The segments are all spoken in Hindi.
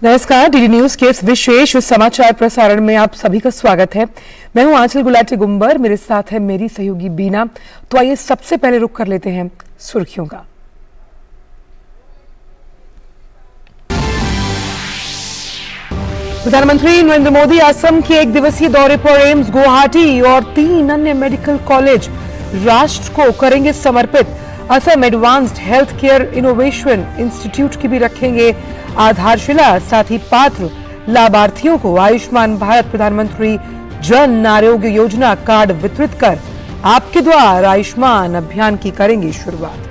नमस्कार, डीडी न्यूज के इस विशेष समाचार प्रसारण में आप सभी का स्वागत है। मैं हूं आंचल गुलाटी गुंबर, मेरे साथ है मेरी सहयोगी बीना। तो आइए सबसे पहले रुख कर लेते हैं सुर्खियों का। प्रधानमंत्री नरेंद्र मोदी असम के 1 दिवसीय दौरे पर एम्स गुवाहाटी और 3 अन्य मेडिकल कॉलेज राष्ट्र को करेंगे समर्पित। Assam advanced health care innovation institute की भी रखेंगे आधारशिला। साथ ही पात्र लाभार्थियों को आयुष्मान भारत प्रधानमंत्री जन आरोग्य योजना कार्ड वितरित कर आपके द्वार आयुष्मान अभियान की करेंगे शुरुआत।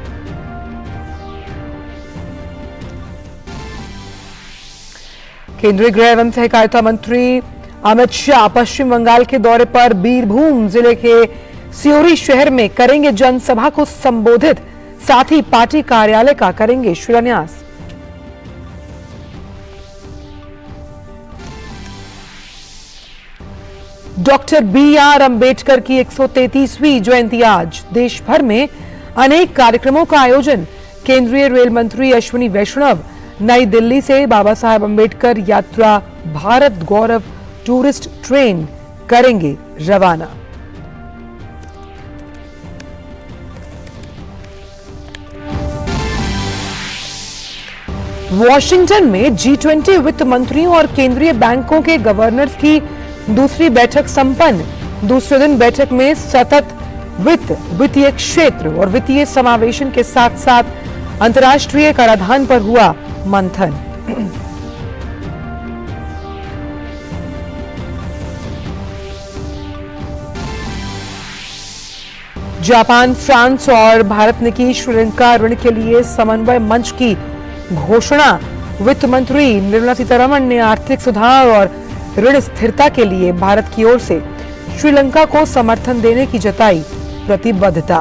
केंद्रीय गृह एवं सहकारिता मंत्री अमित शाह पश्चिम बंगाल के दौरे पर बीरभूम जिले के सियोरी शहर में करेंगे जनसभा को संबोधित। साथ ही पार्टी कार्यालय का करेंगे शिलान्यास। Doctor B R. अंबेडकर की 133वीं जयंती आज। देश भर में अनेक कार्यक्रमों का आयोजन। केंद्रीय रेल मंत्री अश्विनी वैष्णव नई दिल्ली से बाबा साहेब अंबेडकर यात्रा भारत गौरव टूरिस्ट ट्रेन करेंगे रवाना। वॉशिंगटन में G20 वित्त मंत्रियों और केंद्रीय बैंकों के गवर्नर्स की दूसरी बैठक संपन्न। दूसरे दिन बैठक में सतत वित्त, वित्तीय क्षेत्र और वित्तीय समावेशन के साथ साथ अंतर्राष्ट्रीय कराधान पर हुआ मंथन। जापान, फ्रांस और भारत ने की श्रीलंका ऋण के लिए समन्वय मंच की घोषणा। वित्त मंत्री निर्मला सीतारमण ने आर्थिक सुधार और ऋण स्थिरता के लिए भारत की ओर से श्रीलंका को समर्थन देने की जताई प्रतिबद्धता।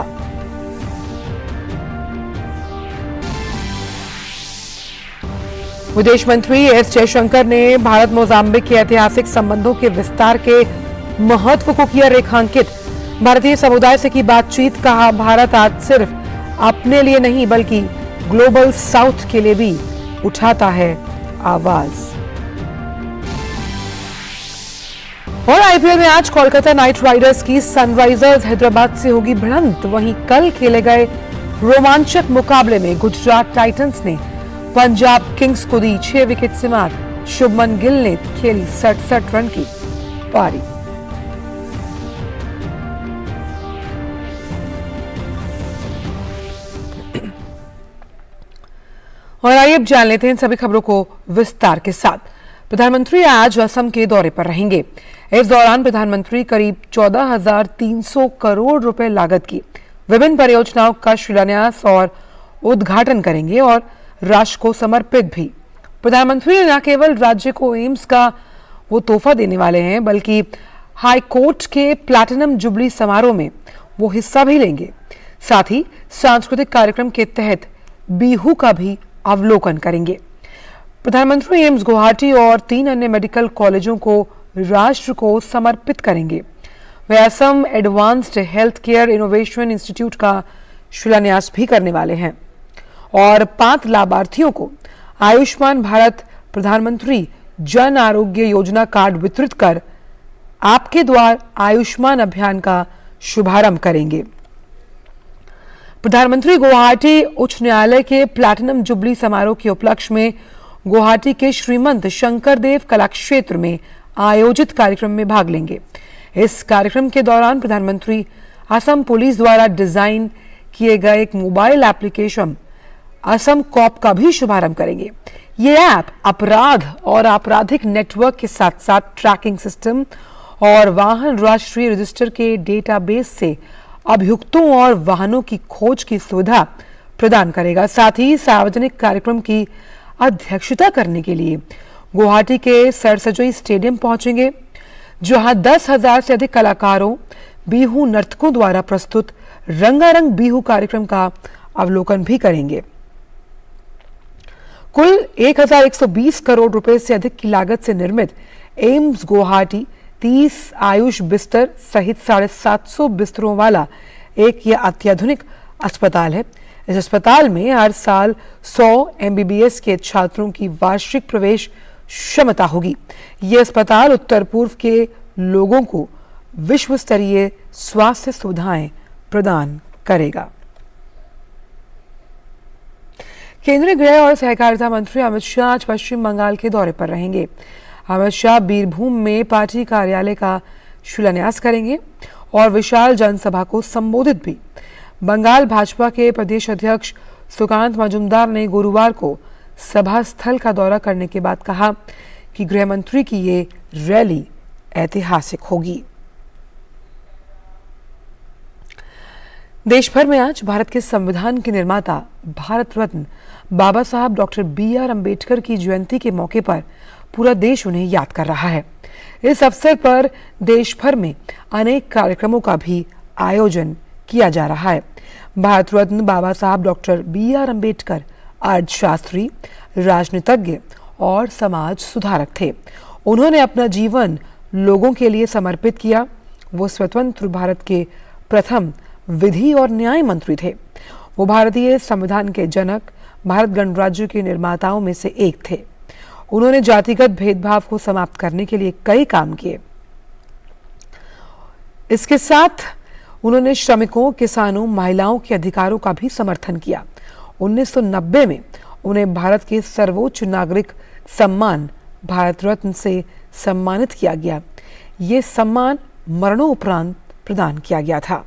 विदेश मंत्री एस जयशंकर ने भारत मोजाम्बिक के ऐतिहासिक संबंधों के विस्तार के महत्व को किया रेखांकित। भारतीय समुदाय से की बातचीत, कहा भारत आज सिर्फ अपने लिए नहीं बल्कि ग्लोबल साउथ के लिए भी उठाता है आवाज। और आईपीएल में आज कोलकाता नाइट राइडर्स की सनराइजर्स हैदराबाद से होगी भिड़ंत। वहीं कल खेले गए रोमांचक मुकाबले में गुजरात टाइटंस ने पंजाब किंग्स को दी 6 विकेट से मात। शुभमन गिल ने खेली 67 रन की पारी। और आइए अब जान लेते हैं सभी खबरों को विस्तार के साथ। प्रधानमंत्री आज असम के दौरे पर रहेंगे। इस दौरान प्रधानमंत्री करीब 14,300 करोड़ रुपए लागत की विभिन्न परियोजनाओं का शिलान्यास और उद्घाटन करेंगे और राष्ट्र को समर्पित भी। प्रधानमंत्री न केवल राज्य को एम्स का वो तोहफा देने वाले हैं बल्कि हाई कोर्ट के प्लैटिनम जुबली समारोह में वो हिस्सा भी लेंगे। साथ ही सांस्कृतिक कार्यक्रम के तहत बिहू का भी अवलोकन करेंगे। प्रधानमंत्री एम्स गुवाहाटी और 3 अन्य मेडिकल कॉलेजों को राष्ट्र को समर्पित करेंगे। वे Assam advanced health care innovation institute का शिलान्यास भी करने वाले हैं और 5 लाभार्थियों को आयुष्मान भारत प्रधानमंत्री जन आरोग्य योजना कार्ड वितरित कर आपके द्वार आयुष्मान अभियान का शुभारंभ करेंगे। प्रधानमंत्री गुवाहाटी उच्च न्यायालय के प्लैटिनम जुबली समारोह के उपलक्ष्य में गुवाहाटी के श्रीमंत शंकरदेव कलाक्षेत्र में आयोजित कार्यक्रम में भाग लेंगे। इस कार्यक्रम के दौरान प्रधानमंत्री असम पुलिस द्वारा डिजाइन किए गए एक मोबाइल एप्लीकेशन असम कॉप का भी शुभारंभ करेंगे। ये ऐप अपराध और आपराधिक नेटवर्क के साथ साथ ट्रैकिंग सिस्टम और वाहन राष्ट्रीय रजिस्टर के डेटाबेस से अभियुक्तों और वाहनों की खोज की सुविधा प्रदान करेगा। साथ ही सार्वजनिक कार्यक्रम की अध्यक्षता करने के लिए गुवाहाटी के सरसजोई स्टेडियम पहुंचेंगे, जहां 10,000 से अधिक कलाकारों, बिहू नर्तकों द्वारा प्रस्तुत रंगारंग बिहू कार्यक्रम का अवलोकन भी करेंगे। कुल 1,120 करोड़ रुपए से अधिक की लागत से निर्मित एम्स गुवाहाटी 30 आयुष बिस्तर सहित 750 बिस्तरों वाला एक यह अत्याधुनिक अस्पताल है। इस अस्पताल में हर साल 100 MBBS के छात्रों की वार्षिक प्रवेश क्षमता होगी। ये अस्पताल उत्तर पूर्व के लोगों को विश्व स्तरीय स्वास्थ्य सुविधाएं प्रदान करेगा। केंद्रीय गृह और सहकारिता मंत्री अमित शाह आज पश्चिम बंगाल के दौरे पर रहेंगे। अमित शाह बीरभूम में पार्टी कार्यालय का शिलान्यास करेंगे और विशाल जनसभा को संबोधित भी। बंगाल भाजपा के प्रदेश अध्यक्ष सुकांत मजूमदार ने गुरुवार को सभा स्थल का दौरा करने के बाद कहा कि गृह मंत्री की ये रैली ऐतिहासिक होगी। देश भर में आज भारत के संविधान के निर्माता भारत रत्न बाबा साहब डॉक्टर B.R. अम्बेडकर की जयंती के मौके पर पूरा देश उन्हें याद कर रहा है। इस अवसर पर देश भर में अनेक कार्यक्रमों का भी आयोजन किया जा रहा है। भारत रत्न बाबा साहब डॉक्टर B.R. अम्बेडकर अर्थशास्त्री, राजनीतिज्ञ और समाज सुधारक थे। उन्होंने अपना जीवन लोगों के लिए समर्पित किया। वो स्वतंत्र भारत के प्रथम विधि और न्याय मंत्री थे। वो भारतीय संविधान के जनक, भारत गणराज्य के निर्माताओं में से एक थे। उन्होंने जातिगत भेदभाव को समाप्त करने के लिए कई काम किए। इसके साथ उन्होंने श्रमिकों, किसानों, महिलाओं के अधिकारों का भी समर्थन किया। 1990 में उन्हें भारत के सर्वोच्च नागरिक सम्मान भारत रत्न से सम्मानित किया गया। ये सम्मान मरणोपरांत प्रदान किया गया था।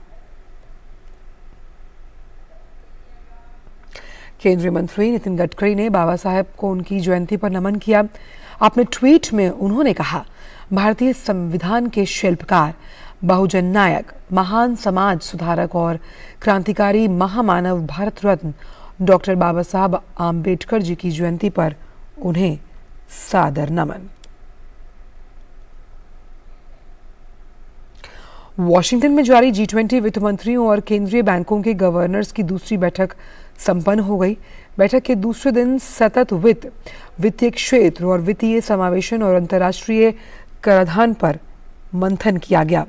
केंद्रीय मंत्री नितिन गडकरी ने बाबा साहेब को उनकी जयंती पर नमन किया। अपने ट्वीट में उन्होंने कहा, भारतीय संविधान के शिल्पकार, बहुजन नायक, महान समाज सुधारक और क्रांतिकारी महामानव भारत रत्न डॉक्टर बाबा साहब आम्बेडकर जी की जयंती पर उन्हें सादर नमन। वॉशिंगटन में जारी G20 वित्त मंत्रियों और केंद्रीय बैंकों के गवर्नर्स की दूसरी बैठक संपन्न हो गई। बैठक के दूसरे दिन सतत वित्तीय क्षेत्र और वित्तीय समावेशन और अंतर्राष्ट्रीय कराधान पर मंथन किया गया।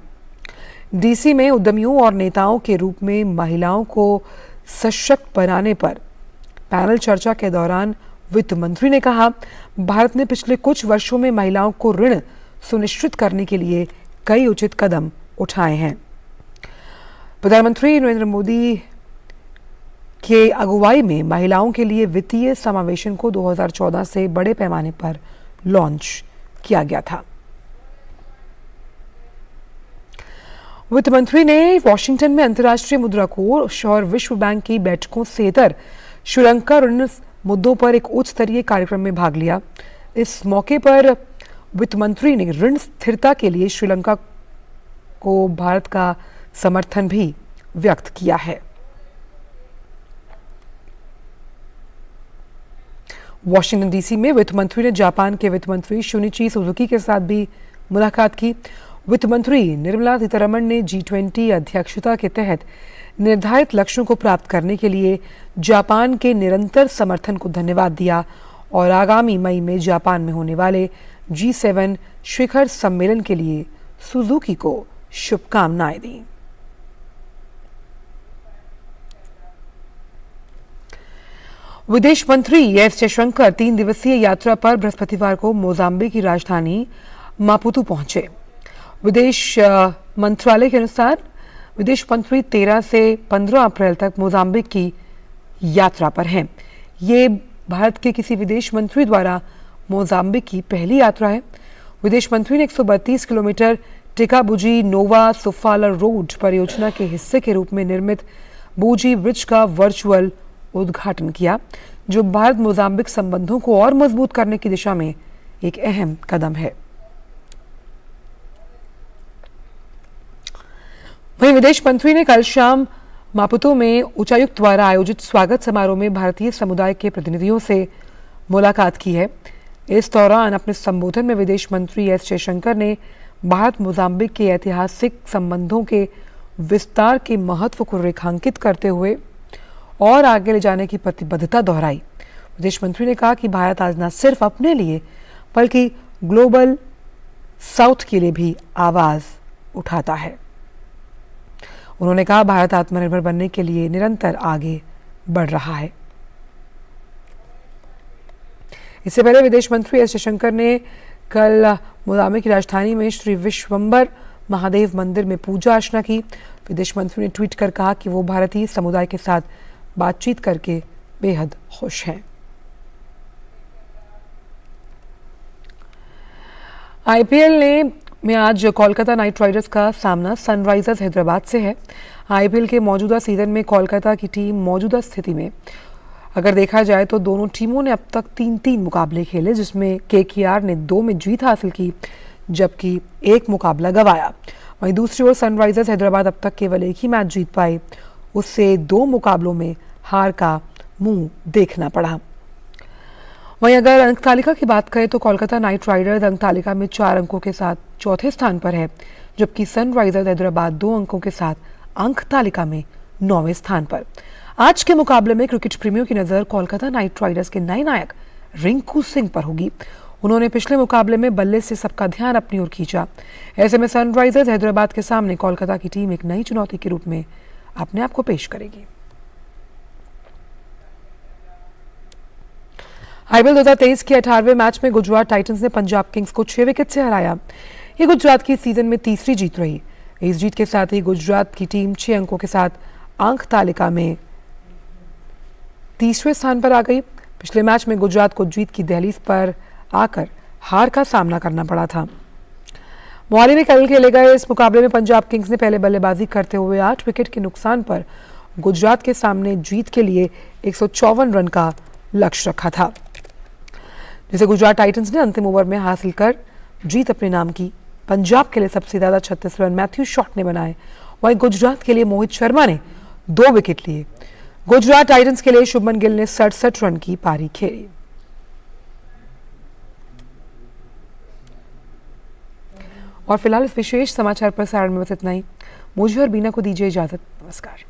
डीसी में उद्यमियों और नेताओं के रूप में महिलाओं को सशक्त बनाने पर पैनल चर्चा के दौरान वित्त मंत्री ने कहा, भारत ने पिछले कुछ वर्षों में महिलाओं को ऋण सुनिश्चित करने के लिए कई उचित कदम उठाए हैं। प्रधानमंत्री नरेंद्र मोदी के अगुवाई में महिलाओं के लिए वित्तीय समावेशन को 2014 से बड़े पैमाने पर लॉन्च किया गया था। वित्त मंत्री ने वॉशिंगटन में अंतर्राष्ट्रीय मुद्रा कोष और विश्व बैंक की बैठकों से इतर श्रीलंका ऋण मुद्दों पर एक उच्च स्तरीय कार्यक्रम में भाग लिया। इस मौके पर वित्त मंत्री ने ऋण स्थिरता के लिए श्रीलंका को भारत का समर्थन भी व्यक्त किया है। वॉशिंगटन डीसी में वित्त मंत्री ने जापान के वित्त मंत्री शुनिची सुजुकी के साथ भी मुलाकात की। वित्त मंत्री निर्मला सीतारमण ने G20 अध्यक्षता के तहत निर्धारित लक्ष्यों को प्राप्त करने के लिए जापान के निरंतर समर्थन को धन्यवाद दिया और आगामी मई में जापान में होने वाले G7 शिखर सम्मेलन के लिए सुजुकी को शुभकामनाएं दी। विदेश मंत्री एस जयशंकर 3 दिवसीय यात्रा पर बृहस्पतिवार को मोजाम्बिक की राजधानी मापुतु पहुंचे। विदेश मंत्रालय के अनुसार विदेश मंत्री 13 से 15 अप्रैल तक मोजाम्बिक की यात्रा पर हैं। ये भारत के किसी विदेश मंत्री द्वारा मोजाम्बिक की पहली यात्रा है। विदेश मंत्री ने 132 किलोमीटर टिकाबुजी नोवा सोफाला रोड परियोजना के हिस्से के रूप में निर्मित बूजी ब्रिज का वर्चुअल उद्घाटन किया, जो भारत मोजाम्बिक संबंधों को और मजबूत करने की दिशा में एक अहम कदम है। वहीं विदेश मंत्री ने कल शाम मापुतो में उच्चायुक्त द्वारा आयोजित स्वागत समारोह में भारतीय समुदाय के प्रतिनिधियों से मुलाकात की है। इस दौरान अपने संबोधन में विदेश मंत्री एस जयशंकर ने भारत मोजाम्बिक के ऐतिहासिक संबंधों के विस्तार के महत्व को रेखांकित करते हुए और आगे ले जाने की प्रतिबद्धता दोहराई। विदेश मंत्री ने कहा कि भारत आज न सिर्फ अपने लिए बल्कि ग्लोबल साउथ के लिए भी आवाज उठाता है। उन्होंने कहा, भारत आत्मनिर्भर बनने के लिए निरंतर आगे बढ़ रहा है। इससे पहले विदेश मंत्री एस जयशंकर ने कल मोजाम्बिक की राजधानी में श्री विश्वंभर महादेव मंदिर में पूजा अर्चना की। विदेश मंत्री ने ट्वीट कर कहा कि वो भारतीय समुदाय के साथ बातचीत करके बेहद खुश हैं। आईपीएल में आज कोलकाता नाइट राइडर्स का सामना सनराइजर्स हैदराबाद से है। आईपीएल के मौजूदा सीजन में कोलकाता की टीम मौजूदा स्थिति में अगर देखा जाए तो दोनों टीमों ने अब तक 3-3 मुकाबले खेले, जिसमें केकेआर ने 2 में जीत हासिल की जबकि 1 मुकाबला गंवाया। वहीं दूसरी ओर सनराइजर्स हैदराबाद अब तक केवल 1 ही मैच जीत पाई, उससे 2 मुकाबलों में हार का मुंह देखना पड़ा। वहीं अगर अंक तालिका की बात करें तो कोलकाता नाइट राइडर्स अंक तालिका में 4 अंकों के साथ चौथे स्थान पर है, जबकि सनराइजर्स हैदराबाद 2 अंकों के साथ अंक तालिका में 9वें स्थान पर। आज के मुकाबले में क्रिकेट प्रेमियों की नजर कोलकाता नाइट राइडर्स के नए नायक रिंकू सिंह पर होगी। उन्होंने पिछले मुकाबले में बल्ले से सबका ध्यान अपनी ओर खींचा। ऐसे में सनराइजर्स हैदराबाद के सामने कोलकाता की टीम एक नई चुनौती के रूप में अपने आप को पेश करेगी। आईपीएल 2023 के 18वें मैच में गुजरात टाइटंस ने पंजाब किंग्स को 6 विकेट से हराया। ये गुजरात की सीजन में तीसरी जीत रही। इस जीत के साथ ही गुजरात की टीम 6 अंकों के साथ अंक तालिका में 30वें स्थान पर आ गई। पिछले मैच में गुजरात को जीत की दहलीज पर आकर हार का सामना करना पड़ा था। मोहाली में कल खेले गए इस मुकाबले में पंजाब किंग्स ने पहले बल्लेबाजी करते हुए 8 विकेट के नुकसान पर गुजरात के सामने जीत के लिए 154 रन का लक्ष्य रखा था, जिसे गुजरात टाइटंस ने अंतिम ओवर में हासिल कर जीत अपने नाम की। पंजाब के लिए सबसे ज्यादा 36 रन मैथ्यू शॉट ने बनाए, वहीं गुजरात के लिए मोहित शर्मा ने 2 विकेट लिए। गुजरात टाइटंस के लिए शुभमन गिल ने 67 रन की पारी खेली। और फिलहाल इस विशेष समाचार प्रसारण में बस इतना ही। मुझे और बीना को दीजिए इजाजत। नमस्कार।